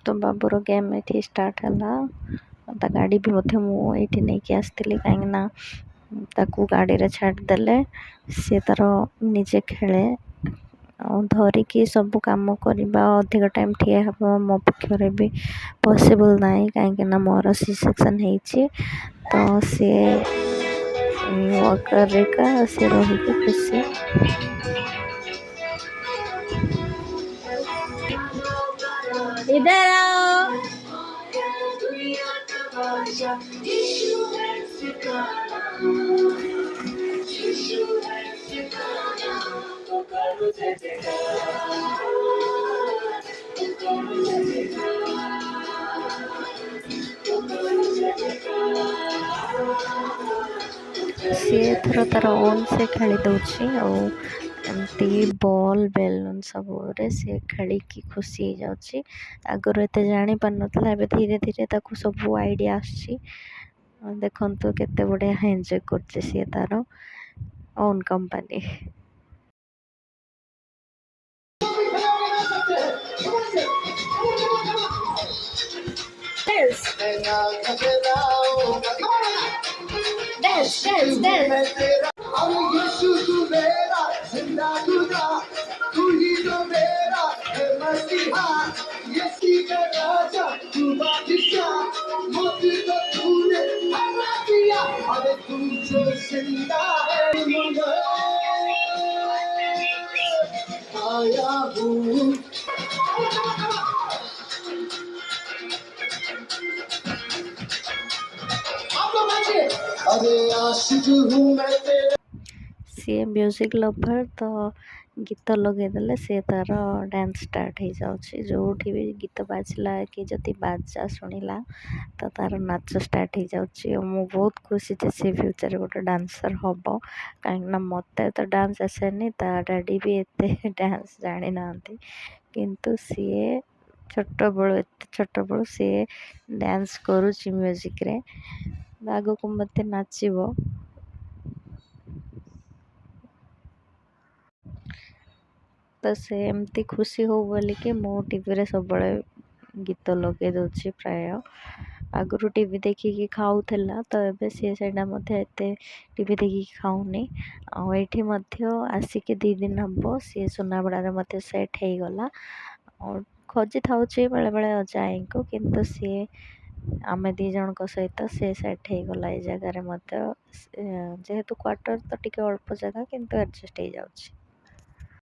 तो बाबूर गेम ये स्टार्ट है गाड़ी भी मुझे नहीं आसती कहीं ताकू गाड़ी रे छाड़देले सी तार निजे खेले धरिकी सब कम करवा अधिक टाइम ठिया हे मो पक्षर भी पॉसिबल नहीं कहीं मोर सी सेक्शन हो तो सी वॉकर का सी रही खुशी इधर आओ सी एथर तार ओन से खेली दौची एमती बॉल बेलून सब सी खेल खुशी हो जाऊँगी आगर एत जानी पार ना धीरे धीरे सब आइडिया देखु केते बढ़िया एंजॉय कर सी तार own company dance dance dance सी म्यूजिक लवर तो गीत लगेदेले सी तार डांस स्टार्ट हो जाऊँगी जो भी गीत बाजला कि जदि बाजा शुणिला तो तार नाच स्टार्ट हो जाऊँगी मु बहुत खुशी थे सी फ्यूचर गोटे डांसर हम कहीं मत तो डांस आसेनी ता डैडी भी एत डांस जानी ना किंतु सी छोट बड़ू सी डांस करुच्ची म्यूजिक रे आग को मत नाचब तो से एमती खुशी हो बोली कि मो टीवी रे सब गीत लगे दूसरी प्राय आगु टीवी देखिकी खाऊला तो ये सी से टीवी देखिकी खाऊनी आठी आसिक 2 दिन हम सी सुनाबड़ा सेट हो गला और खोजी था बेले बेले अजाई को किंतु सी आम 2 जन सहित सी सेट हो गला ये जगार जेहेतु क्वार्टर तो टी अल्प जगह किंतु एडजस्ट हो जाऊँ।